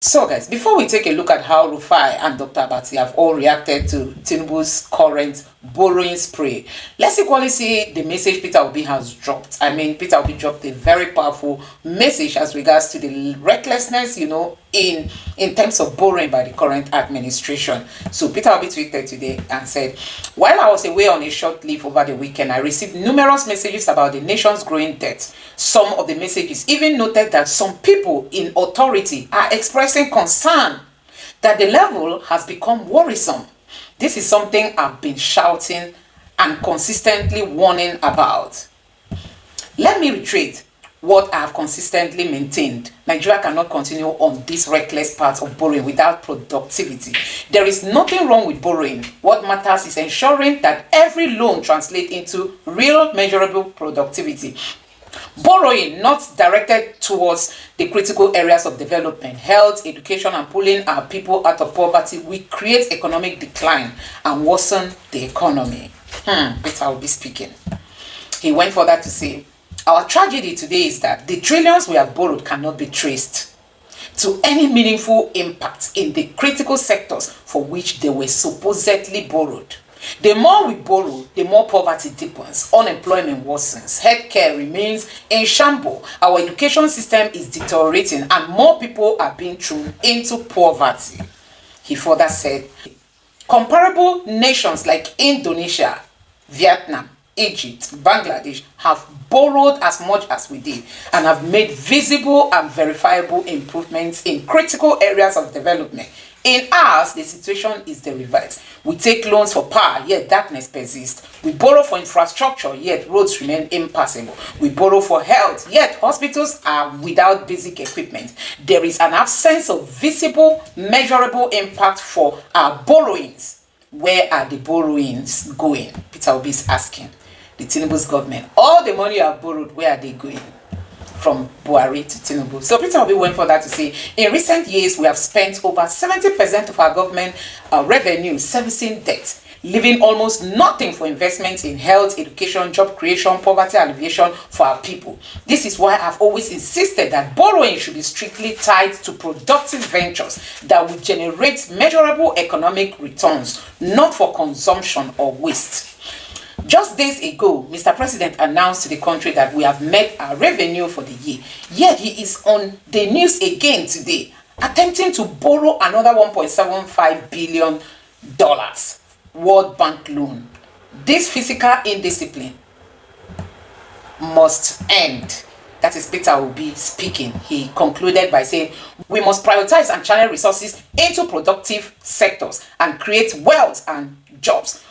So guys, before we take a look at how Rufai and Dr. Abati have all reacted to Tinubu's current borrowing spree, let's equally see the message Peter Obi has dropped. I mean, Peter Obi dropped a very powerful message as regards to the recklessness, in terms of borrowing by the current administration. So Peter Obi tweeted today and said, while I was away on a short leave over the weekend, I received numerous messages about the nation's growing debt. Some of the messages even noted that some people in authority are expressing concern that the level has become worrisome. This is something I've been shouting and consistently warning about. Let me reiterate what I have consistently maintained. Nigeria cannot continue on this reckless path of borrowing without productivity. There is nothing wrong with borrowing. What matters is ensuring that every loan translates into real measurable productivity. Borrowing not directed towards the critical areas of development, health, education, and pulling our people out of poverty will create economic decline and worsen the economy. Peter will be speaking. He went further to say, our tragedy today is that the trillions we have borrowed cannot be traced to any meaningful impact in the critical sectors for which they were supposedly borrowed. The more we borrow, the more poverty deepens, unemployment worsens, healthcare remains in shambles, our education system is deteriorating, and more people are being thrown into poverty. He further said, comparable nations like Indonesia, Vietnam, Egypt, Bangladesh have borrowed as much as we did and have made visible and verifiable improvements in critical areas of development. In ours, the situation is the reverse. We take loans for power, yet darkness persists. We borrow for infrastructure, yet roads remain impassable. We borrow for health, yet hospitals are without basic equipment. There is an absence of visible, measurable impact for our borrowings. Where are the borrowings going? Peter Obi is asking the Tinubu's government. All the money you have borrowed, where are they going? From Buhari to Tinubu. So Peter Obi went further to say, in recent years, we have spent over 70% of our government revenue servicing debt, leaving almost nothing for investments in health, education, job creation, poverty alleviation for our people. This is why I've always insisted that borrowing should be strictly tied to productive ventures that will generate measurable economic returns, not for consumption or waste. Just days ago, Mr. President announced to the country that we have met our revenue for the year. Yet he is on the news again today, attempting to borrow another $1.75 billion World Bank loan. This fiscal indiscipline must end. That is Peter Obi speaking. He concluded by saying, we must prioritize and channel resources into productive sectors and create wealth and jobs.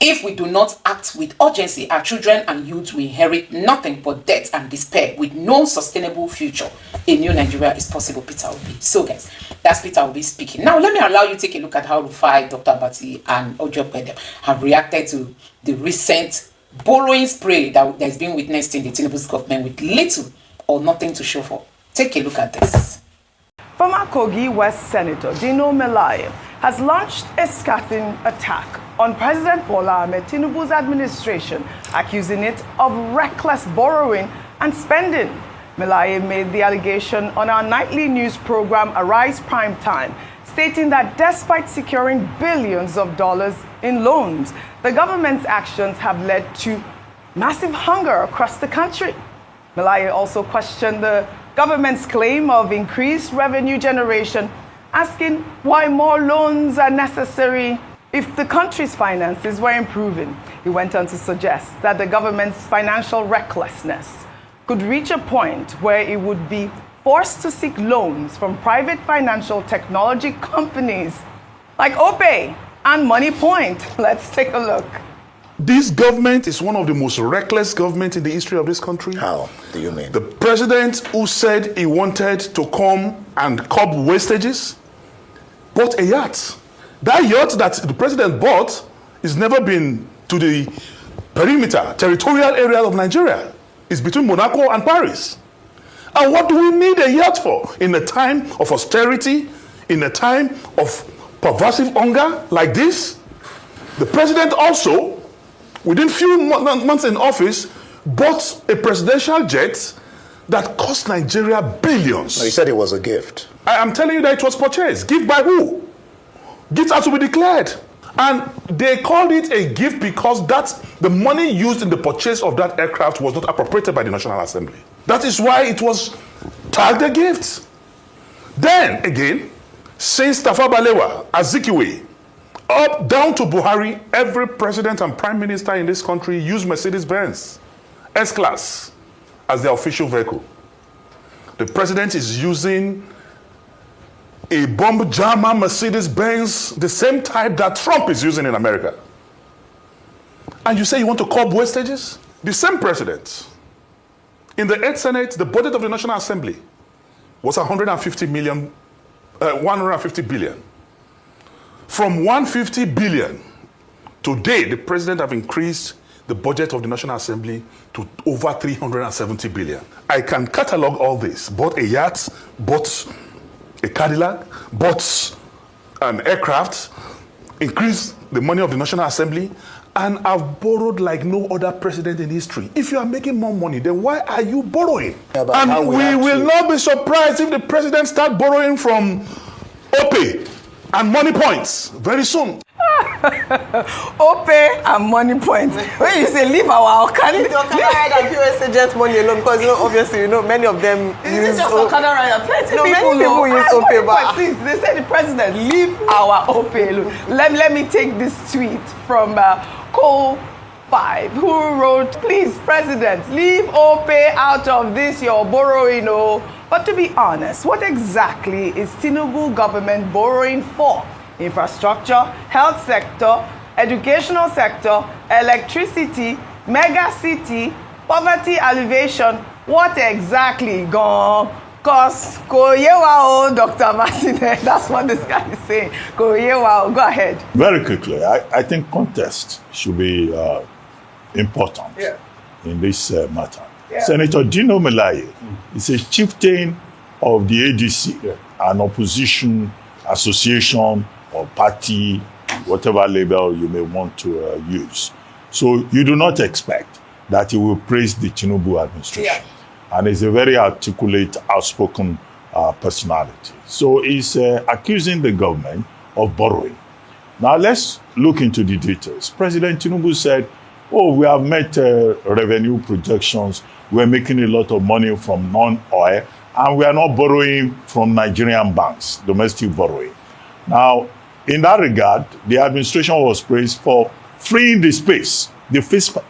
If we do not act with urgency, our children and youth will inherit nothing but debt and despair with no sustainable future. A new Nigeria is possible, Peter Obi. So guys, that's Peter Obi speaking. Now let me allow you to take a look at how Rufai, Dr. Abati, and ZionPrayerOutreach have reacted to the recent borrowing spree that has been witnessed in the Tinubu's government with little or nothing to show for. Take a look at this. Former Kogi West Senator Dino Melaye has launched a scathing attack on President Bola Ahmed Tinubu's administration, accusing it of reckless borrowing and spending. Melaye made the allegation on our nightly news program Arise Prime Time, stating that despite securing billions of dollars in loans, the government's actions have led to massive hunger across the country. Melaye also questioned the government's claim of increased revenue generation, asking why more loans are necessary if the country's finances were improving. He went on to suggest that the government's financial recklessness could reach a point where it would be forced to seek loans from private financial technology companies like Opay and MoneyPoint. Let's take a look. This government is one of the most reckless governments in the history of this country. How do you mean? The president who said he wanted to come and curb wastages bought a yacht. That yacht that the president bought has never been to the perimeter, territorial area of Nigeria. It's between Monaco and Paris. And what do we need a yacht for? In a time of austerity, in a time of pervasive hunger like this? The president also, within few months in office, bought a presidential jet that cost Nigeria billions. No, he said it was a gift. I am telling you that it was purchased. Gift by who? Gifts are to be declared. And they called it a gift because the money used in the purchase of that aircraft was not appropriated by the National Assembly. That is why it was tagged a gift. Then again, since Tafawa Balewa, Azikiwe, up down to Buhari, every president and prime minister in this country used Mercedes-Benz S-Class as their official vehicle. The president is using a bomb jammer Mercedes-Benz, the same type that Trump is using in America. And you say you want to curb wastages? The same president. In the 8th Senate, the budget of the National Assembly was 150 billion. From 150 billion, today the president have increased the budget of the National Assembly to over 370 billion. I can catalog all this. Bought a yacht, bought a Cadillac, bought an aircraft, increased the money of the National Assembly, and I've borrowed like no other president in history. If you are making more money, then why are you borrowing? Yeah, and we will not be surprised if the president starts borrowing from OPE and money points very soon. OPE and money points. When you say leave our Okada, Okada ride and POS agent money alone, because obviously many of them use. Just Okada ride. Plenty people use OPE, but please, they say the president leave our OPE alone. Let me take this tweet from Cole5, who wrote, "Please, President, leave OPE out of this your borrowing, But to be honest, what exactly is Tinubu government borrowing for? Infrastructure, health sector, educational sector, electricity, mega city, poverty alleviation. What exactly gone? Cause Koyewa, Dr. Martinez, that's what this guy is saying. Koyewa, go ahead." Very quickly, I think context should be important in this matter. Yeah. Senator Dino Melaye is a chieftain of the ADC, an opposition association or party, whatever label you may want to use. So you do not expect that he will praise the Tinubu administration. Yeah. And he's a very articulate, outspoken personality. So he's accusing the government of borrowing. Now let's look into the details. President Tinubu said, we have met revenue projections. We're making a lot of money from non-oil, and we are not borrowing from Nigerian banks, domestic borrowing. Now, in that regard, the administration was praised for freeing the space, the fiscal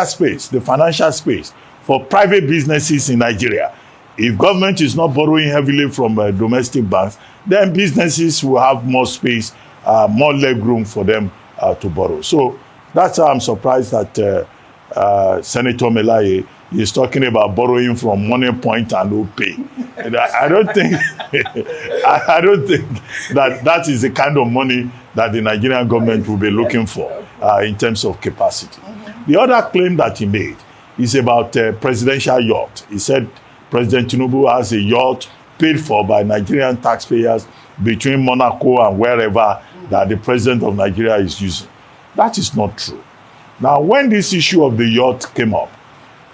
space, the financial space for private businesses in Nigeria. If government is not borrowing heavily from domestic banks, then businesses will have more space, more leg room for them to borrow. So that's how I'm surprised that Senator Melaye is talking about borrowing from Money Point and OPE. I don't think that is the kind of money that the Nigerian government will be looking for in terms of capacity. The other claim that he made is about presidential yacht. He said President Tinubu has a yacht paid for by Nigerian taxpayers between Monaco and wherever that the president of Nigeria is using. That is not true. Now, when this issue of the yacht came up,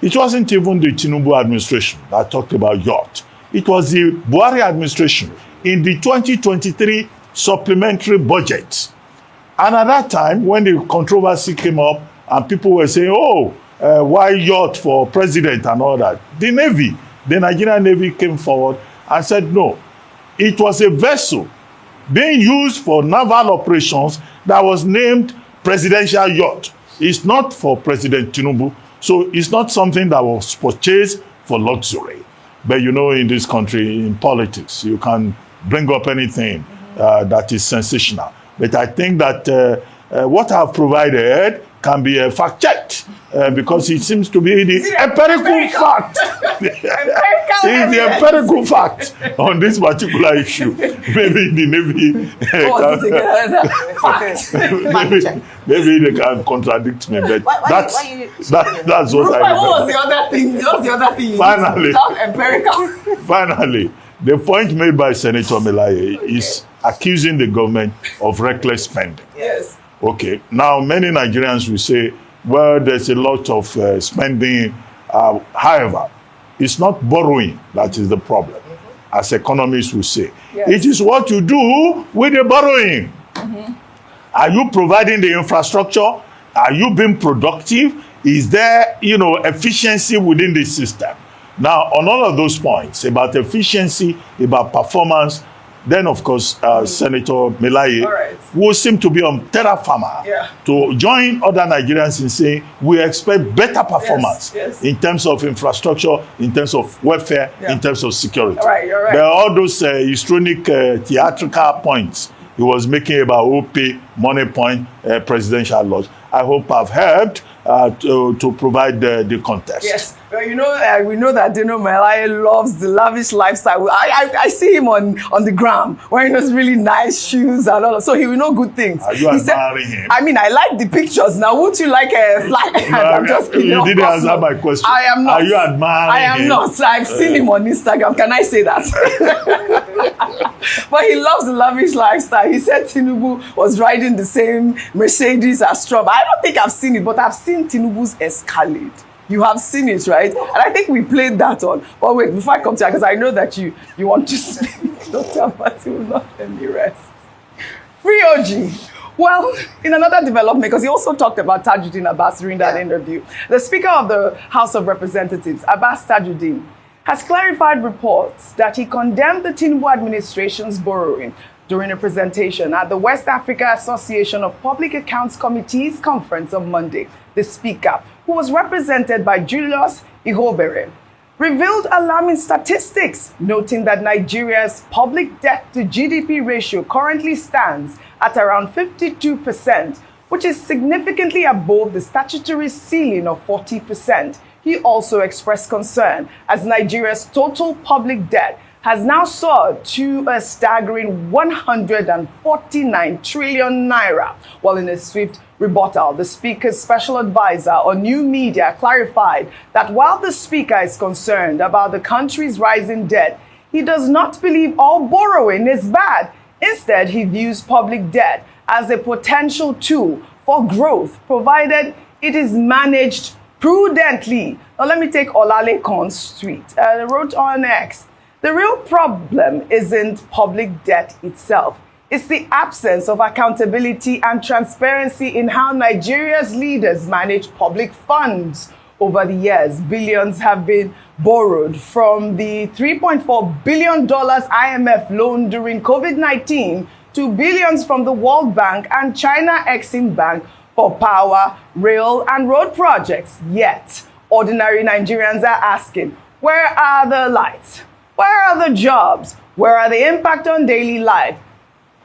it wasn't even the Tinubu administration that talked about yacht. It was the Buhari administration in the 2023 supplementary budget. And at that time, when the controversy came up and people were saying, why yacht for president and all that, the Nigerian Navy came forward and said, no, it was a vessel being used for naval operations that was named presidential yacht. It's not for President Tinubu, so it's not something that was purchased for luxury. But in this country, in politics, you can bring up anything that is sensational. But I think that what I've provided can be fact-checked because it seems to be the empirical fact. It's the empirical fact on this particular issue. Maybe the Navy maybe they can contradict me, but that's what I remember. What was the other thing? What's the other thing? Finally, the point made by Senator Melaye is accusing the government of reckless spending. Yes. Okay. Now, many Nigerians will say, well, there's a lot of spending However, it's not borrowing that is the problem, as economists will say. Yes. It is what you do with the borrowing. Are you providing the infrastructure? Are you being productive? Is there, efficiency within the system? Now, on all of those points, about efficiency, about performance, then, of course, Senator Melaye will seem to be on terra firma to join other Nigerians in saying we expect better performance in terms of infrastructure, in terms of welfare, in terms of security. There are all those histrionic theatrical points he was making about OP, money point, presidential laws. I hope I've helped to provide the context. Yes, well, we know that Dino Melaye loves the lavish lifestyle. I see him on the gram wearing those really nice shoes and all. So he will know good things. Are you admiring him? I mean, I like the pictures. Now, would you like a flag? I'm just kidding. You didn't answer my question. I am not. Are you admiring I am him? not. I've seen him on Instagram. Can I say that? But he loves the lavish lifestyle. He said Tinubu was riding the same Mercedes as Trump. I don't think I've seen it, but I've seen Tinubu's Escalade. You have seen it, right? And I think we played that on. But wait, before I come to you, because I know that you want to speak, Dr. Abati will not let me rest. Free OG. Well, in another development, because he also talked about Tajuddin Abbas during that interview, the Speaker of the House of Representatives, Abbas Tajuddin, has clarified reports that he condemned the Tinubu administration's borrowing during a presentation at the West Africa Association of Public Accounts Committees conference on Monday. The Speaker, who was represented by Julius Ihobere, revealed alarming statistics, noting that Nigeria's public debt to GDP ratio currently stands at around 52%, which is significantly above the statutory ceiling of 40%. He also expressed concern as Nigeria's total public debt has now soared to a staggering 149 trillion naira. While in a swift rebuttal, the Speaker's special advisor on new media clarified that while the Speaker is concerned about the country's rising debt, he does not believe all borrowing is bad. Instead, he views public debt as a potential tool for growth, provided it is managed prudently. Now, let me take Olalekan's tweet. They wrote on X, the real problem isn't public debt itself. It's the absence of accountability and transparency in how Nigeria's leaders manage public funds. Over the years, billions have been borrowed, from the $3.4 billion IMF loan during COVID-19 to billions from the World Bank and China Exim Bank for power, rail, and road projects. Yet, ordinary Nigerians are asking, where are the lights? Where are the jobs? Where are the impact on daily life?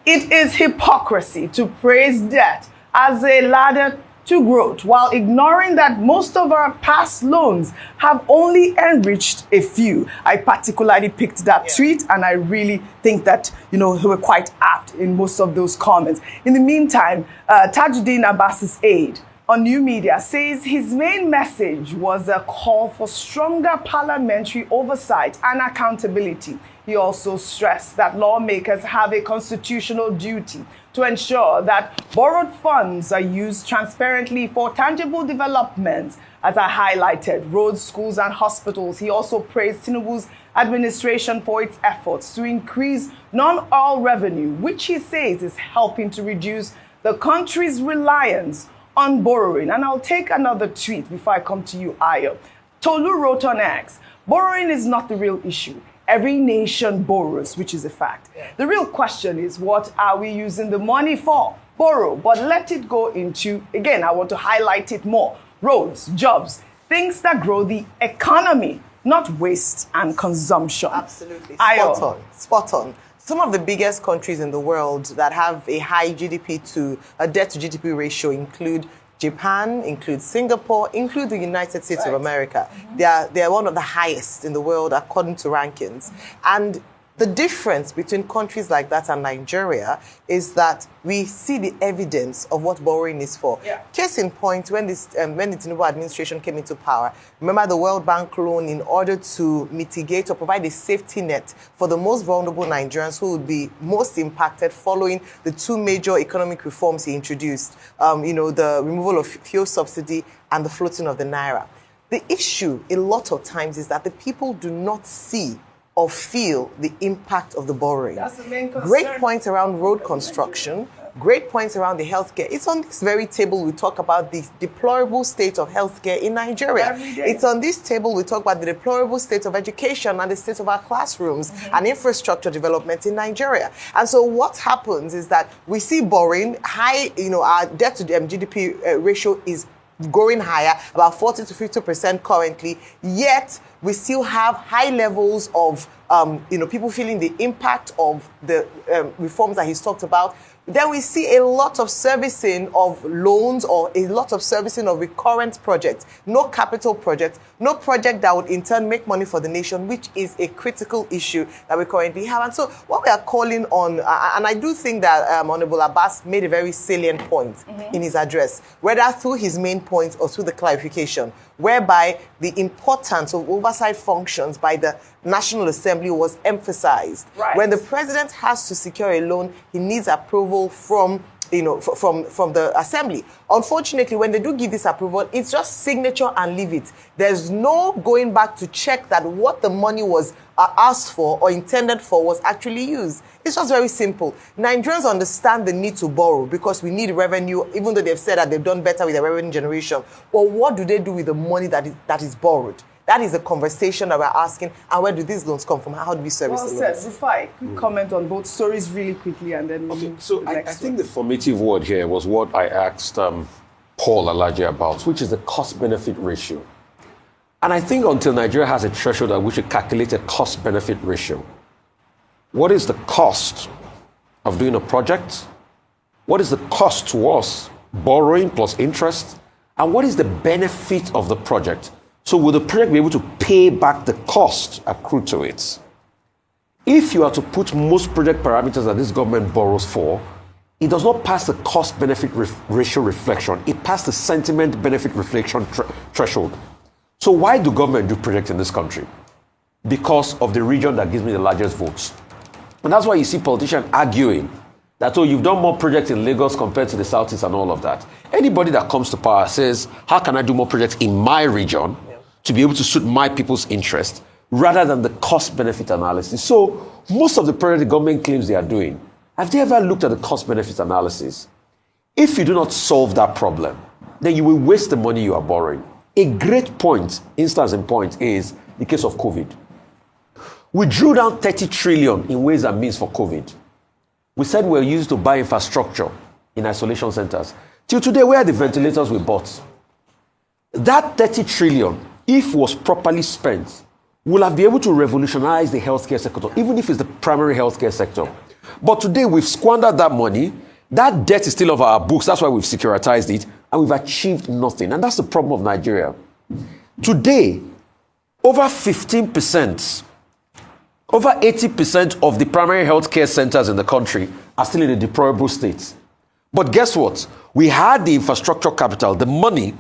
It is hypocrisy to praise debt as a ladder to growth while ignoring that most of our past loans have only enriched a few. I particularly picked that tweet, and I really think that, they were quite apt in most of those comments. In the meantime, Tajuddin Abbas's aide on new media says his main message was a call for stronger parliamentary oversight and accountability. He also stressed that lawmakers have a constitutional duty to ensure that borrowed funds are used transparently for tangible developments, as I highlighted, roads, schools, and hospitals. He also praised Tinubu's administration for its efforts to increase non-oil revenue, which he says is helping to reduce the country's reliance on borrowing. And I'll take another tweet before I come to you, Ayo. Tolu wrote on X, borrowing is not the real issue. Every nation borrows, which is a fact. The real question is, what are we using the money for? Borrow, but let it go into, again, I want to highlight it more, roads, jobs, things that grow the economy, not waste and consumption. Absolutely. Ayo. Spot on. Some of the biggest countries in the world that have a high debt to GDP ratio include Japan, include Singapore, include the United States of America. They are one of the highest in the world according to rankings. And the difference between countries like that and Nigeria is that we see the evidence of what borrowing is for. Case in point, when the Tinubu administration came into power, remember the World Bank loan in order to mitigate or provide a safety net for the most vulnerable Nigerians who would be most impacted following the two major economic reforms he introduced, the removal of fuel subsidy and the floating of the naira. The issue a lot of times is that the people do not see or feel the impact of the borrowing. That's the main concern. Great points around road construction, great points around the healthcare. It's on this very table we talk about the deplorable state of healthcare in Nigeria. Every day. It's on this table we talk about the deplorable state of education and the state of our classrooms and infrastructure development in Nigeria. And so what happens is that we see borrowing high, our debt to GDP ratio is going higher, about 40 to 50% currently, yet we still have high levels of people feeling the impact of the reforms that he's talked about. Then we see a lot of servicing of loans or a lot of servicing of recurrent projects, no capital projects, no project that would in turn make money for the nation, which is a critical issue that we currently have. And so what we are calling on, and I do think that Honorable Abbas made a very salient point in his address, whether through his main point or through the clarification, whereby the importance of oversight functions by the National Assembly was emphasized. Right. When the president has to secure a loan, he needs approval from the Assembly. Unfortunately, when they do give this approval, it's just signature and leave it. There's no going back to check that what the money was asked for or intended for was actually used. It's just very simple. Nigerians understand the need to borrow because we need revenue, even though they've said that they've done better with their revenue generation. But what do they do with the money that is borrowed? That is a conversation that we're asking. And where do these loans come from? How do we service the loans? Rufai, quick comment on both stories really quickly, and then Okay, move so to the I next think one. the formative word here was what I asked Paul Alaje about, which is the cost-benefit ratio. And I think until Nigeria has a threshold at which it calculates a cost-benefit ratio, what is the cost of doing a project? What is the cost to us, borrowing plus interest? And what is the benefit of the project? So will the project be able to pay back the cost accrued to it? If you are to put most project parameters that this government borrows for, it does not pass the cost-benefit ratio reflection. It passed the sentiment-benefit reflection threshold. So why do government do projects in this country? Because of the region that gives me the largest votes. And that's why you see politicians arguing that, oh, you've done more projects in Lagos compared to the Southeast and all of that. Anybody that comes to power says, how can I do more projects in my region to be able to suit my people's interest rather than the cost-benefit analysis? So most of the projects the government claims they are doing, have they ever looked at the cost-benefit analysis? If you do not solve that problem, then you will waste the money you are borrowing. A great instance in point is the case of COVID. We drew down 30 trillion in ways and means for COVID. We said we were used to buy infrastructure in isolation centers. Till today, where are the ventilators we bought? That 30 trillion, if was properly spent, will have been able to revolutionize the healthcare sector, even if it's the primary healthcare sector. But today, we've squandered that money. That debt is still off our books. That's why we've securitized it, and we've achieved nothing. And that's the problem of Nigeria. Today, over 15%, over 80% of the primary healthcare centers in the country are still in a deplorable state. But guess what? We had the infrastructure capital, the money,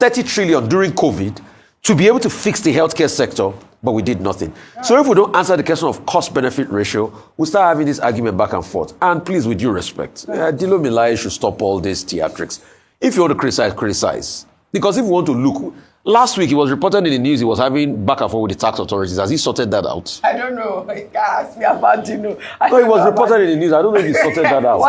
30 trillion during COVID, to be able to fix the healthcare sector, but we did nothing. So if we don't answer the question of cost-benefit ratio, we'll start having this argument back and forth. And please, with due respect, Dino Melaye should stop all these theatrics. If you want to criticize, criticize. Because if you want to look, last week it was reported in the news he was having back and forth with the tax authorities. Has he sorted that out? I don't know. You can't ask me about Dino. No, it was reported in the news. I don't know if he sorted that out.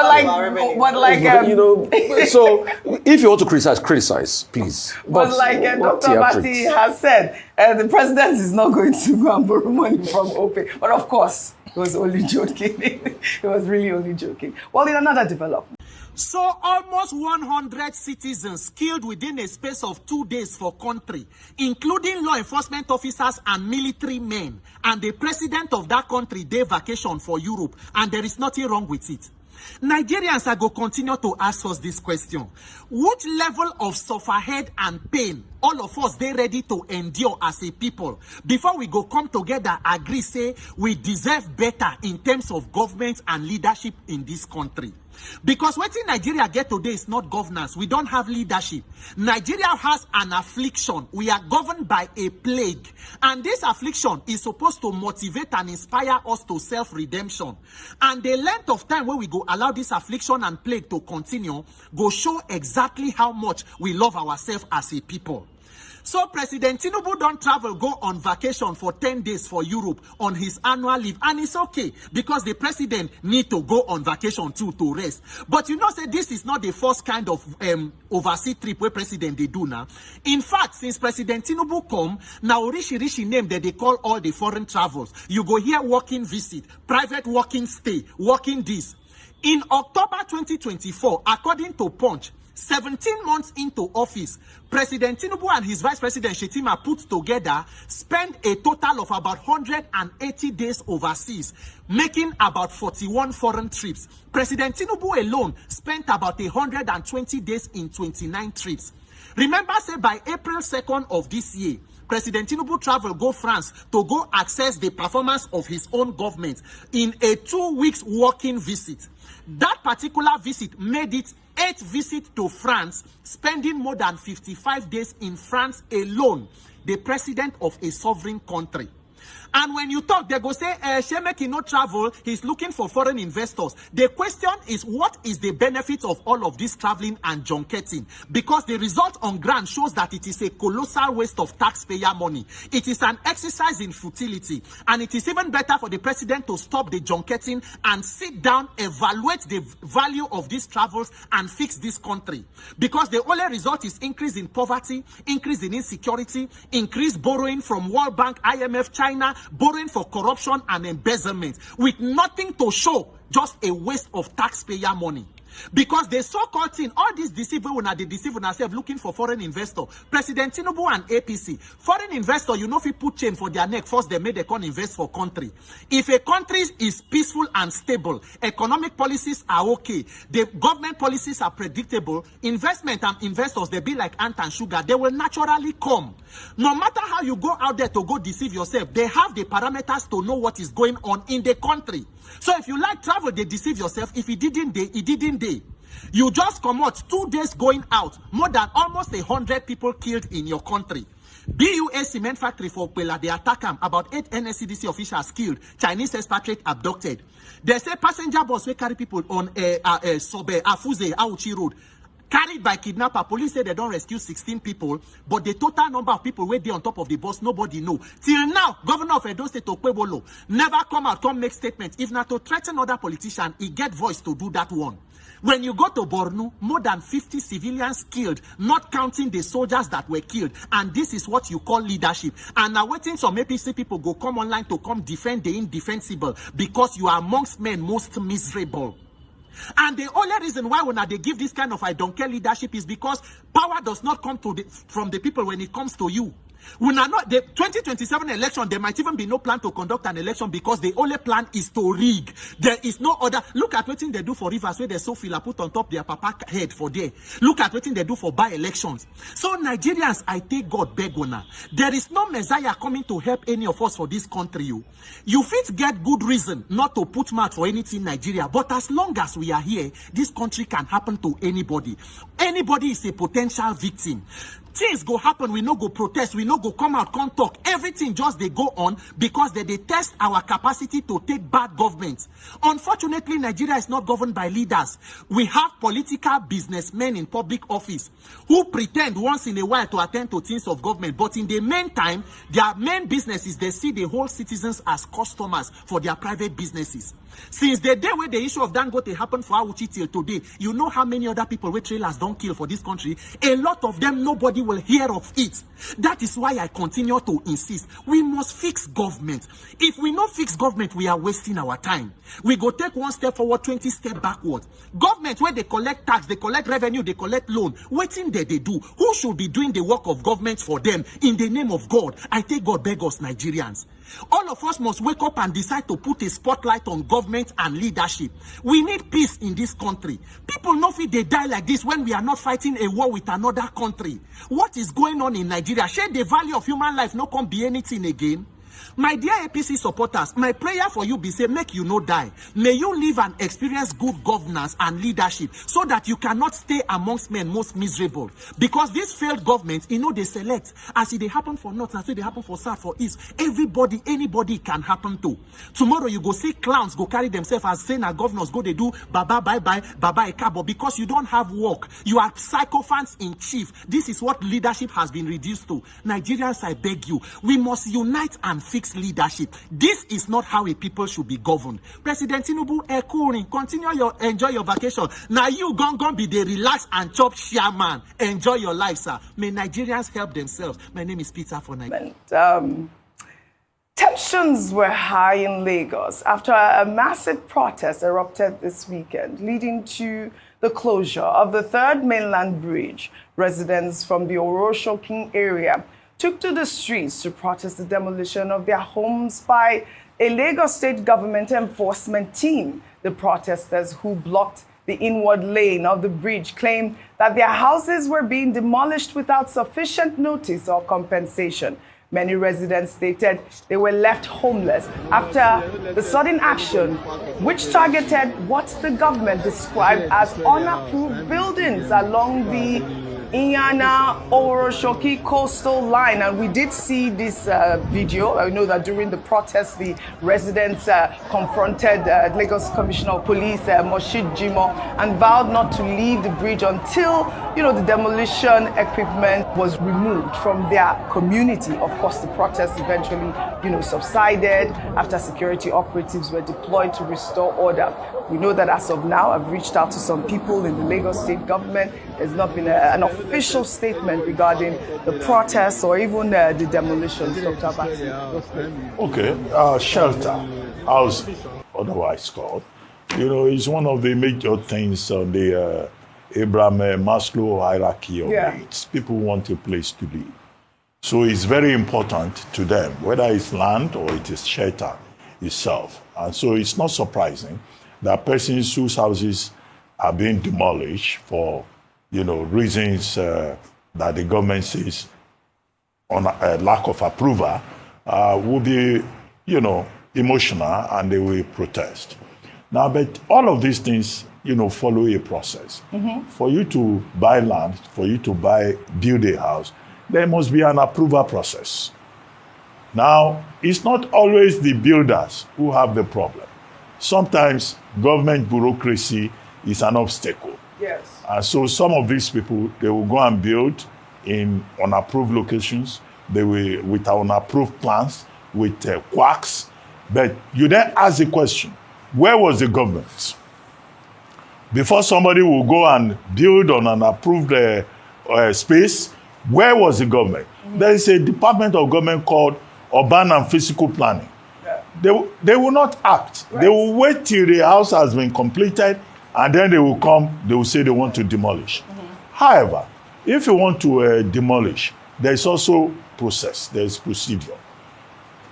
So if you want to criticize, criticize, please. But like Dr. Abati has said, the president is not going to go and borrow money from OPE. But of course, he was only joking. He was really only joking. Well, in another development. So almost 100 citizens killed within a space of 2 days for country, including law enforcement officers and military men. And the president of that country day vacation for Europe, and there is nothing wrong with it. Nigerians are going to continue to ask us this question. Which level of sufferhead and pain all of us they ready to endure as a people before we go come together, agree, say we deserve better in terms of government and leadership in this country? Because what in Nigeria get today is not governance. We don't have leadership. Nigeria has an affliction. We are governed by a plague. And this affliction is supposed to motivate and inspire us to self-redemption. And the length of time where we go allow this affliction and plague to continue go show exactly how much we love ourselves as a people. So President Tinubu don't travel, go on vacation for 10 days for Europe on his annual leave. And it's okay because the president need to go on vacation too to rest. But you know, say this is not the first kind of overseas trip where president they do now. In fact, since President Tinubu come, now rishi name that they call all the foreign travels. You go here working visit, private working stay, working this. In October 2024, according to Punch, 17 months into office, President Tinubu and his Vice President Shetima put together spent a total of about 180 days overseas, making about 41 foreign trips. President Tinubu alone spent about 120 days in 29 trips. Remember, say by April 2nd of this year, President Tinubu traveled go France to go access the performance of his own government in a 2 weeks working visit. That particular visit made it 8 visits to France, spending more than 55 days in France alone, the president of a sovereign country. And when you talk, they go say, Shemeki no travel, he's looking for foreign investors. The question is, what is the benefit of all of this traveling and junketing? Because the result on ground shows that it is a colossal waste of taxpayer money. It is an exercise in futility. And it is even better for the president to stop the junketing and sit down, evaluate the value of these travels and fix this country. Because the only result is increase in poverty, increase in insecurity, increased borrowing from World Bank, IMF, China, borrowing for corruption and embezzlement with nothing to show, just a waste of taxpayer money. Because the so-called thing, all these deceive they deceive themselves looking for foreign investor. President Tinubu and APC, foreign investor, you know, if you put chain for their neck, first they made they can invest for country. If a country is peaceful and stable, economic policies are okay, the government policies are predictable, investment and investors, they be like ant and sugar, they will naturally come. No matter how you go out there to go deceive yourself, they have the parameters to know what is going on in the country. So if you like travel, they deceive yourself. If it didn't, it didn't. You just come out 2 days going out, more than almost 100 people killed in your country. BUA cement factory for Pela, they attack them. About 8 NSCDC officials killed, Chinese expatriate abducted. They say passenger bus will carry people on Sobe, Afuze, Auchi Road, carried by kidnapper. Police say they don't rescue 16 people, but the total number of people were there on top of the bus, nobody know. Till now, Governor of Edo State, Okwebolo, never come make statements. If not to threaten other politicians, he get voice to do that one. When you go to Borno, more than 50 civilians killed, not counting the soldiers that were killed. And this is what you call leadership. And now waiting some APC people go come online to come defend the indefensible because you are amongst men most miserable. And the only reason why when they give this kind of I don't care leadership is because power does not come from the people when it comes to you. When not the 2027 election, there might even be no plan to conduct an election because the only plan is to rig. There is no other. Look at what they do for rivers where they so feel put on top their papa head for there. Look at what they do for by-elections. So Nigerians, I take God beg on. There is no Messiah coming to help any of us for this country. You fit get good reason not to put mouth for anything in Nigeria, but as long as we are here, this country can happen to anybody. Anybody is a potential victim. Things go happen, we no go protest, we no go come out, come talk. Everything just they go on because they test our capacity to take bad government. Unfortunately, Nigeria is not governed by leaders. We have political businessmen in public office who pretend once in a while to attend to things of government. But in the meantime, their main business is they see the whole citizens as customers for their private businesses. Since the day where the issue of Dangote happened for Auchi till today, you know how many other people where trailers don't kill for this country. A lot of them, nobody will hear of it. That is why I continue to insist. We must fix government. If we not fix government, we are wasting our time. We go take 1 step forward, 20 steps backward. Government, where they collect tax, they collect revenue, they collect loan. Waiting there they do. Who should be doing the work of government for them? In the name of God, I take God beg us Nigerians. All of us must wake up and decide to put a spotlight on government and leadership. We need peace in this country. People know if they die like this when we are not fighting a war with another country. What is going on in Nigeria? Share the value of human life not come be anything again. My dear APC supporters, my prayer for you be say, make you no die. May you live and experience good governance and leadership so that you cannot stay amongst men most miserable. Because this failed government, they select. As they happen for north, as they happen for south, for east. Everybody, anybody can happen to. Tomorrow you go see clowns go carry themselves as saying our governors go, they do baba bye-bye, baba ekabo, because you don't have work. You are psychophants in chief. This is what leadership has been reduced to. Nigerians, I beg you, we must unite and fix leadership. This is not how a people should be governed. President Tinubu, enjoy your vacation. Now you gon' be the relax and chop chairman. Enjoy your life, sir. May Nigerians help themselves. My name is Peter for Nigeria. Tensions were high in Lagos after a massive protest erupted this weekend, leading to the closure of the third mainland bridge. Residents from the Oroshokin area took to the streets to protest the demolition of their homes by a Lagos state government enforcement team. The protesters who blocked the inward lane of the bridge claimed that their houses were being demolished without sufficient notice or compensation. Many residents stated they were left homeless after the sudden action, which targeted what the government described as unapproved buildings along the Inyana Oroshoki coastal line. And we did see this video. I know that during the protest, the residents confronted Lagos Commissioner of Police, Moshid Jimo, and vowed not to leave the bridge until, the demolition equipment was removed from their community. Of course, the protest eventually, subsided after security operatives were deployed to restore order. We know that as of now, I've reached out to some people in the Lagos state government. There's not been an official statement regarding the protests or even the demolitions, Dr. Abati. Okay, shelter, housing, otherwise called, is one of the major things on the Abraham Maslow hierarchy of needs. People want a place to live. So it's very important to them, whether it's land or it is shelter itself. And so it's not surprising that persons whose houses are being demolished for, reasons that the government says on a lack of approval, will be, emotional and they will protest. Now, but all of these things, follow a process. Mm-hmm. For you to buy land, for you to build a house, there must be an approval process. Now, it's not always the builders who have the problem. Sometimes government bureaucracy is an obstacle. Yes. And so some of these people, they will go and build in unapproved locations, they will with unapproved plans, with quacks. But you then ask the question, where was the government? Before somebody will go and build on an approved space, where was the government? Mm-hmm. There is a department of government called Urban and Physical Planning. Yeah. They will not act. Right. They will wait till the house has been completed, and then they will come, they will say they want to demolish. Mm-hmm. However, if you want to demolish, there is also process, there is procedure.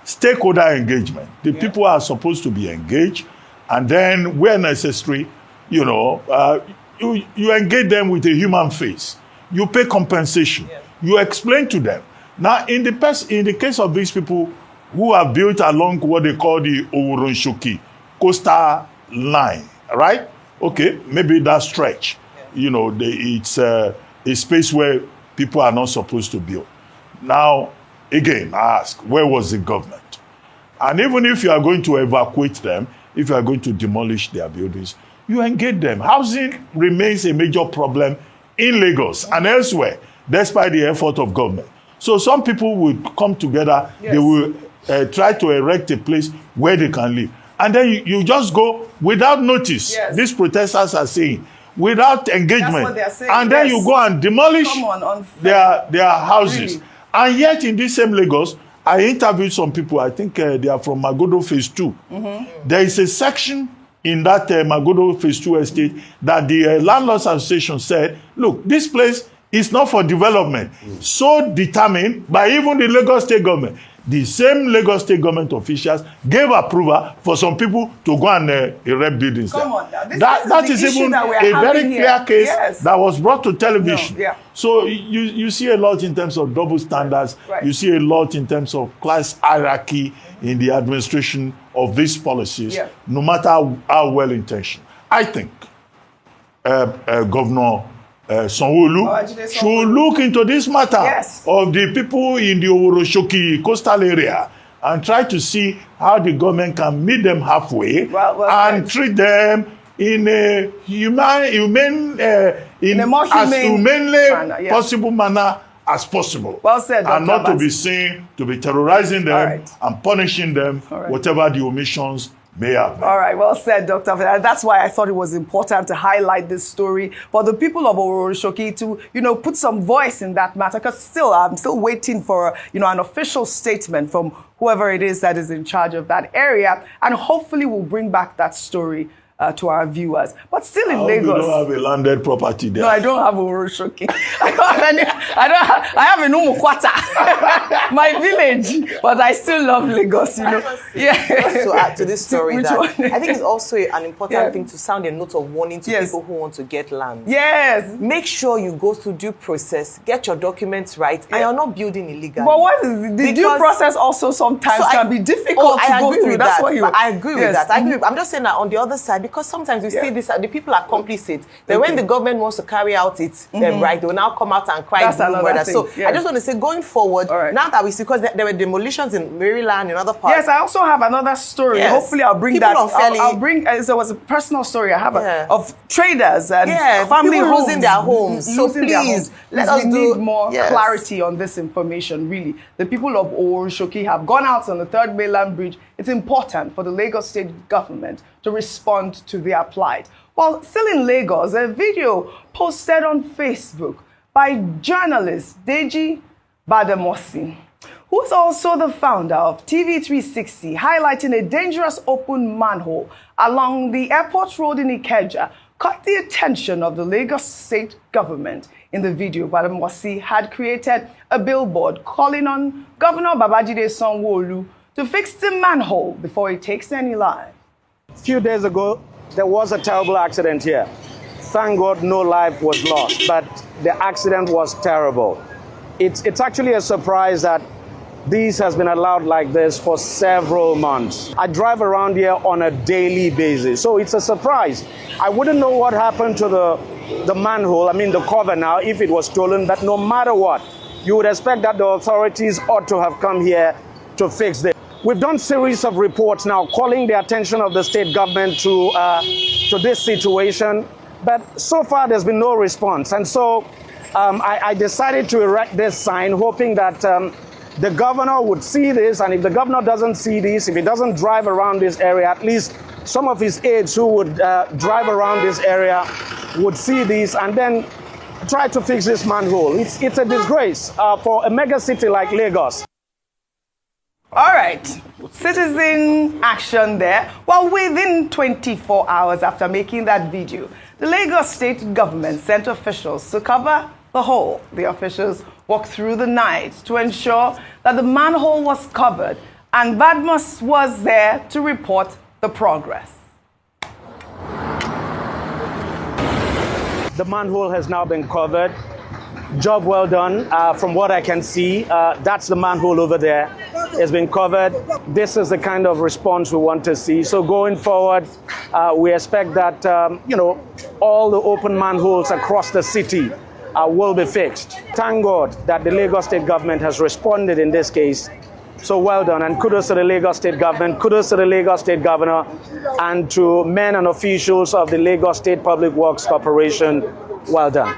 Stakeholder engagement. The people are supposed to be engaged, and then where necessary, you engage them with a human face. You pay compensation. Yeah. You explain to them. Now, in the case of these people who are built along what they call the Oroshoki coastal line, right? Okay, maybe that stretch. Yeah. It's a space where people are not supposed to build. Now, again, I ask, where was the government? And even if you are going to evacuate them, if you are going to demolish their buildings, you engage them. Housing remains a major problem in Lagos and elsewhere, despite the effort of government. So some people will come together, yes. They will try to erect a place where they can live. And then you just go without notice. Yes. These protesters are saying, without engagement. That's what they are saying. And then you go and demolish their houses. Really? And yet in this same Lagos, I interviewed some people, I think they are from Magodo Phase 2. Mm-hmm. There is a section in that Magodo Phase 2 estate that the Landlords Association said, look, this place is not for development. So determined by even the Lagos state government the same Lagos State government officials gave approval for some people to go and erect buildings there. Come on now. That is even a very clear case that was brought to television. No, yeah. So you see a lot in terms of double standards. Right. You see a lot in terms of class hierarchy in the administration of these policies, no matter how well-intentioned. I think Governor Sanwo-Olu should look into this matter of the people in the Oroshoki coastal area and try to see how the government can meet them halfway and treat them in a humanely possible manner as possible. Well said, Dr. And not to be seen to be terrorizing them and punishing them, whatever the omissions may have. All right, well said, Dr. That's why I thought it was important to highlight this story for the people of Oroshoki to, put some voice in that matter, because I'm still waiting for, an official statement from whoever it is that is in charge of that area, and hopefully we'll bring back that story to our viewers. But still in Lagos. You don't have a landed property there. No, I don't have Oroshoki. I have a Umukwata, my village, but I still love Lagos, Yeah. Just to add to this story, Which that one? I think it's also an important thing to sound a note of warning to people who want to get land. Yes. Make sure you go through due process, get your documents right, and you're not building illegally. But what is the due process also sometimes can be difficult to go through. That's what I agree with that. I'm just saying that on the other side, because sometimes you see this, the people are complicit. But when the government wants to carry out it right, they will now come out and cry. So I just want to say, going forward, now that we see, because there were demolitions in Maryland and other parts. Yes, I also have another story. Hopefully I'll bring people that. I'll bring, there was a personal story I have of traders and family people homes. losing their homes. So please, let us need more clarity on this information, really. The people of Oroshoki have gone out on the Third Mainland Bridge. It's important for the Lagos State government to respond to their plight. While still in Lagos, a video posted on Facebook by journalist Deji Bademosi, who's also the founder of TV360, highlighting a dangerous open manhole along the airport road in Ikeja, caught the attention of the Lagos State government. In the video, Bademosi had created a billboard calling on Governor Babajide Sanwo-Olu to fix the manhole before it takes any life. A few days ago, there was a terrible accident here. Thank God no life was lost, but the accident was terrible. It's actually a surprise that this has been allowed like this for several months. I drive around here on a daily basis, so it's a surprise. I wouldn't know what happened to the manhole, the cover now, if it was stolen, but no matter what, you would expect that the authorities ought to have come here to fix this. We've done series of reports now calling the attention of the state government to this situation, but so far there's been no response. And so I decided to erect this sign, hoping that the governor would see this, and if the governor doesn't see this, if he doesn't drive around this area, at least some of his aides who would drive around this area would see this and then try to fix this manhole. It's a disgrace for a mega city like Lagos. All right, citizen action there. Well, within 24 hours after making that video, the Lagos State government sent officials to cover the hole. The officials walked through the night to ensure that the manhole was covered, and Badmus was there to report the progress. The manhole has now been covered. Job well done. From what I can see, that's the manhole over there. It's been covered. This is the kind of response we want to see. So going forward, we expect that, all the open manholes across the city will be fixed. Thank God that the Lagos State government has responded in this case. So well done, and kudos to the Lagos State government, kudos to the Lagos State governor, and to men and officials of the Lagos State Public Works Corporation. Well done.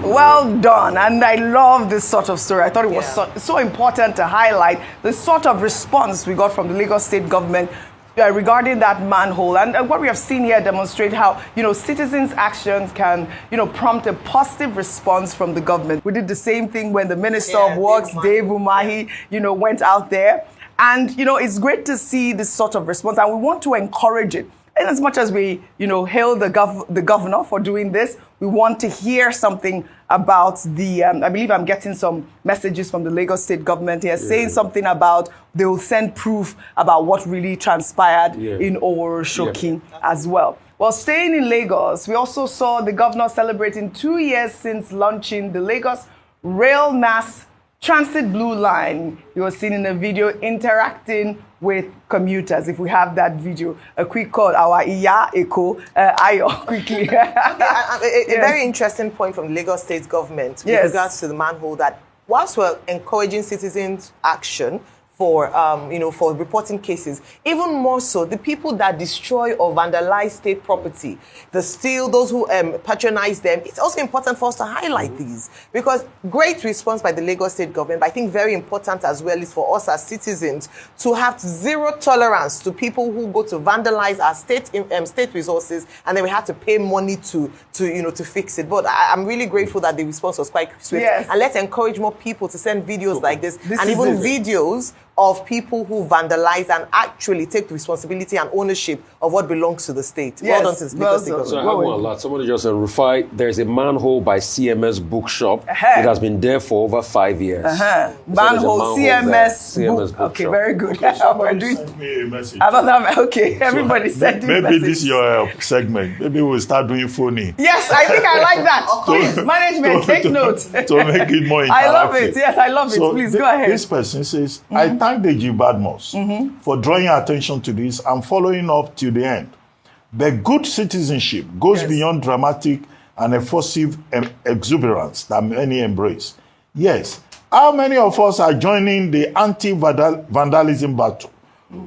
Well done, and I love this sort of story. I thought it was so important to highlight the sort of response we got from the Lagos State government regarding that manhole. And what we have seen here demonstrate how, citizens' actions can, prompt a positive response from the government. We did the same thing when the Minister of Works, Dave Umahi, went out there. And, it's great to see this sort of response, and we want to encourage it. in as much as we, hail the governor for doing this, we want to hear something about the, I believe I'm getting some messages from the Lagos state government here saying something about they will send proof about what really transpired in Oworoshoki as well. Well, staying in Lagos, we also saw the governor celebrating 2 years since launching the Lagos Rail Mass Transit Blue Line. You were seen in a video interacting with commuters. If we have that video, a quick call, our Iya Eko, Ayo, quickly. A very interesting point from the Lagos state government with regards to the manhole, that whilst we're encouraging citizens' action for, for reporting cases, even more so, the people that destroy or vandalize state property, those who patronize them, it's also important for us to highlight these, because great response by the Lagos state government, but I think very important as well is for us as citizens to have zero tolerance to people who go to vandalize our state resources, and then we have to pay money to fix it. But I'm really grateful that the response was quite swift. Yes. And let's encourage more people to send videos like this and even videos of people who vandalize and actually take responsibility and ownership of what belongs to the state. Well done to the Lagos state government. So I have one lot. Somebody just said, Rufai, there's a manhole by CMS bookshop. It has been there for over 5 years. Manhole, CMS book. Okay, very good. Somebody sent me a message. Okay, everybody sent me a message. Maybe this is your segment. Maybe we'll start doing phony. Yes, I think I like that. Please, management, take note. To make it more interactive. I love it. Yes, I love it. Please, go ahead. This person says, I thank the Badmos for drawing attention to this and following up till the end. But good citizenship goes beyond dramatic and effusive exuberance that many embrace. Yes, how many of us are joining the anti-vandalism battle?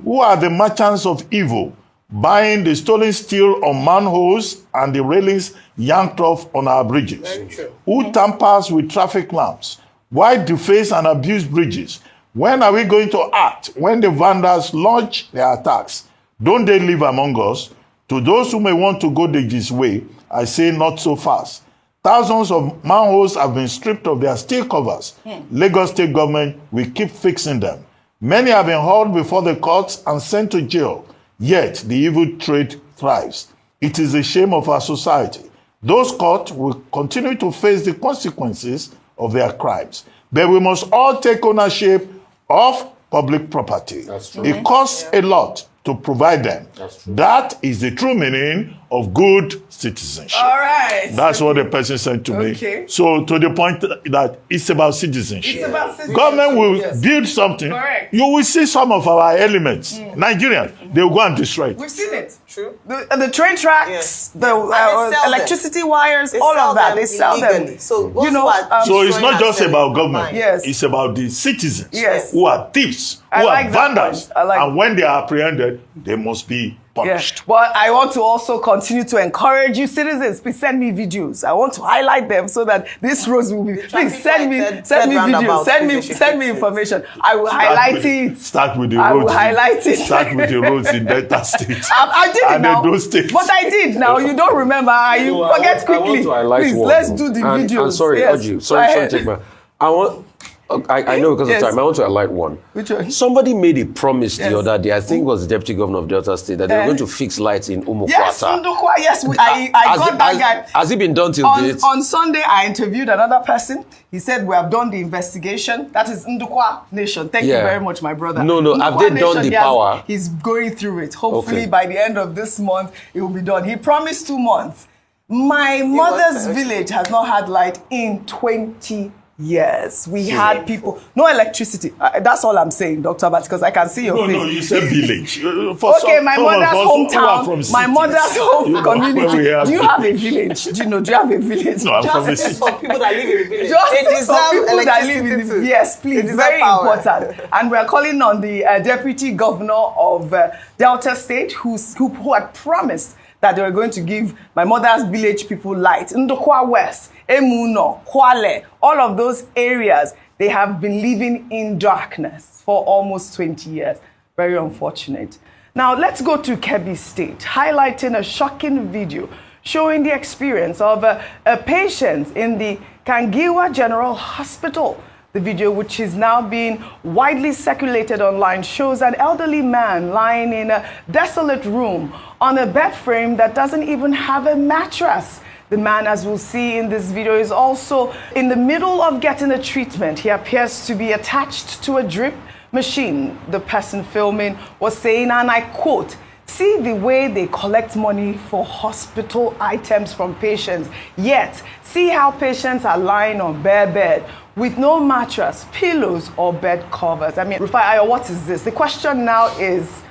Who are the merchants of evil, buying the stolen steel on manholes and the railings yanked off on our bridges? Who tampers with traffic lamps? Why deface and abuse bridges? When are we going to act when the vandals launch their attacks? Don't they live among us? To those who may want to go Deji's way, I say not so fast. Thousands of manholes have been stripped of their steel covers. Lagos state government will keep fixing them. Many have been hauled before the courts and sent to jail. Yet the evil trade thrives. It is a shame of our society. Those caught will continue to face the consequences of their crimes. But we must all take ownership of public property. That's true. It costs a lot to provide them. That's true. That is the true meaning of good citizenship. All right. That's what the person said to me. So to the point that it's about citizenship. It's about citizenship. Government will build something. Correct. You will see some of our elements. Nigerians, they will go and destroy it. We've seen it. True. The train tracks, the electricity wires, all of that. They sell them. So, So it's not just about government. Yes. It's about the citizens Yes. who are thieves, who are vandals. And when they are apprehended, they must be punished. Yeah. But I want to also continue to encourage you, citizens. Please send me videos. I want to highlight them so that this roads will be. Please send me videos. Send me information. I will highlight it. Start with the roads. I will highlight it. Start with the roads in Delta State. I did it now. Those states. But I did now. You don't remember. You forget quickly. Please, let's do the videos. I'm sorry, Oji. Sorry, take my. I know because of time. I want to highlight one. Which one? Somebody made a promise the other day. I think it was the deputy governor of Delta State that they were going to fix lights in Umukwata. Yes, Ndukwa. Yes, I got that guy. Has it been done till date? On Sunday, I interviewed another person. He said, we have done the investigation. That is Ndukwa Nation. Thank you very much, my brother. No. Ndukwa Have they done the power? He's going through it. Hopefully, by the end of this month, it will be done. He promised 2 months. My mother's village has not had light in 20 years. We had people, no electricity. That's all I'm saying, Dr. Bat, because I can see your face. No, you said village. My mother's hometown, my mother's home community. Do you have a village? Do you have a village? No, I'm from the city. For people that live in the village. Just for people that live in the village. Yes, please. Very important. And we're calling on the deputy governor of Delta State who had promised that they were going to give my mother's village people light. Ndokwa West, Emuno, Kwale, all of those areas, they have been living in darkness for almost 20 years. Very unfortunate. Now, let's go to Kebbi State, highlighting a shocking video showing the experience of a patient in the Kangiwa General Hospital. The video, which is now being widely circulated online, shows an elderly man lying in a desolate room on a bed frame that doesn't even have a mattress. The man, as we'll see in this video, is also in the middle of getting a treatment. He appears to be attached to a drip machine. The person filming was saying, and I quote, "See the way they collect money for hospital items from patients, yet see how patients are lying on bare bed with no mattress, pillows, or bed covers." I mean, Rufai, what is this? The question now is,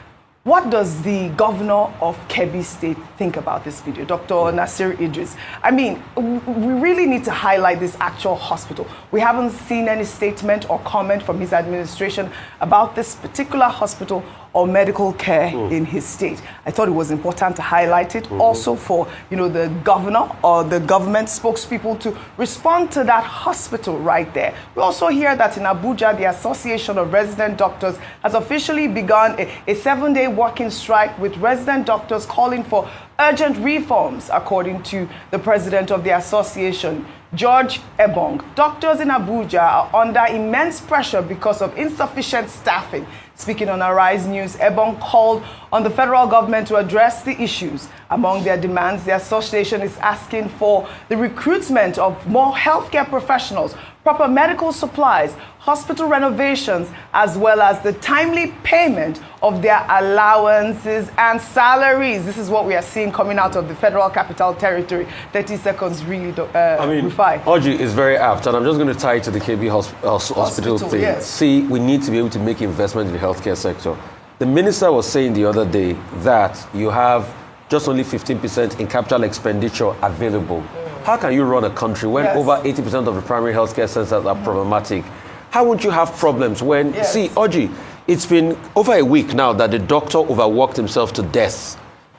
what does the governor of Kebbi State think about this video, Dr. Nasir Idris? I mean, we really need to highlight this actual hospital. We haven't seen any statement or comment from his administration about this particular hospital or medical care in his state. I thought it was important to highlight it also for, the governor or the government spokespeople to respond to that hospital right there. We also hear that in Abuja, the Association of Resident Doctors has officially begun a 7-day working strike, with resident doctors calling for urgent reforms, according to the president of the association, George Ebong. Doctors in Abuja are under immense pressure because of insufficient staffing. Speaking on Arise News, Ebong called on the federal government to address the issues. Among their demands, the association is asking for the recruitment of more healthcare professionals, proper medical supplies, hospital renovations, as well as the timely payment of their allowances and salaries. This is what we are seeing coming out of the Federal Capital Territory. 30 seconds, really, Rufai. Audrey is very apt, and I'm just going to tie it to the KB hospital thing. Yes. See, we need to be able to make investment in the healthcare sector. The minister was saying the other day that you have just only 15% in capital expenditure available. How can you run a country when over 80% of the primary healthcare centers are problematic? How won't you have problems when, see, Audrey, it's been over a week now that the doctor overworked himself to death.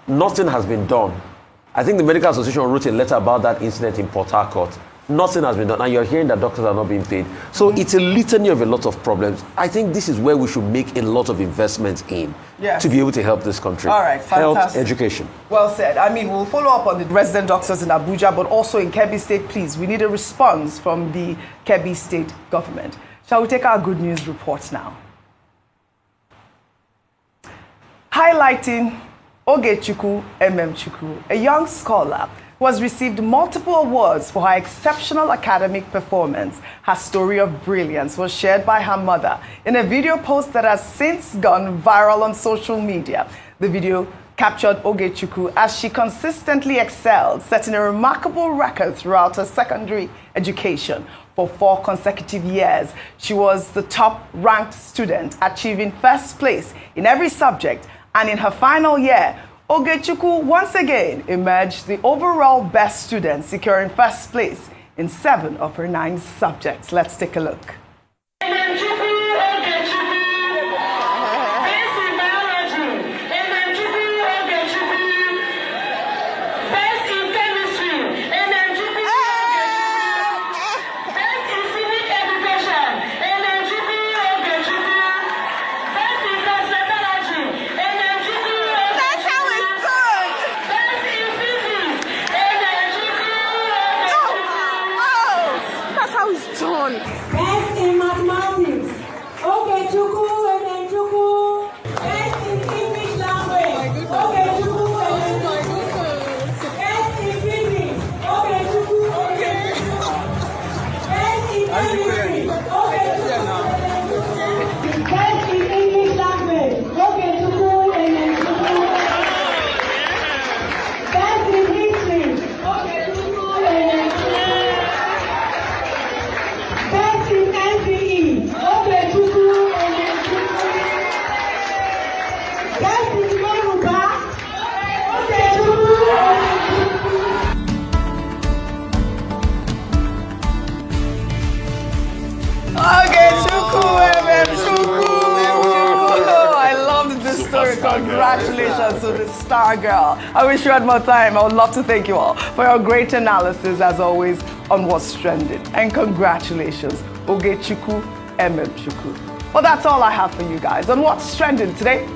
Nothing has been done. I think the Medical Association wrote a letter about that incident in Port Harcourt. Nothing has been done, and you're hearing that doctors are not being paid. So it's a litany of a lot of problems. I think this is where we should make a lot of investments in to be able to help this country. All right, fantastic. Health, education. Well said. I mean, we'll follow up on the resident doctors in Abuja, but also in Kebbi State, please. We need a response from the Kebbi State government. Shall we take our good news reports now? Highlighting Ogechukwu Chukwu, a young scholar who has received multiple awards for her exceptional academic performance. Her story of brilliance was shared by her mother in a video post that has since gone viral on social media. The video captured Ogechukwu as she consistently excelled, setting a remarkable record throughout her secondary education. For 4 consecutive years, she was the top-ranked student, achieving first place in every subject. And in her final year, Ogechukwu once again emerged the overall best student, securing first place in 7 of her 9 subjects. Let's take a look. Best in mathematics, Ogechukwu Chukwu. Best in English language, Ogechukwu Chukwu. Best in physics, Ogechukwu Chukwu. Best in chemistry, Ogechukwu. Best in English language, Ogechukwu Chukwu. Best in history, Ogechukwu Chukwu. Best in NPE, Ogechukwu Chukwu. Best in Yoruba, Ogechukwu Chukwu. I loved this story. Congratulations to the star girl. I wish you had more time. I would love to thank you all for your great analysis, as always, on what's trending. And congratulations, Ogechukwu Chukwu. Well, that's all I have for you guys on what's trending today.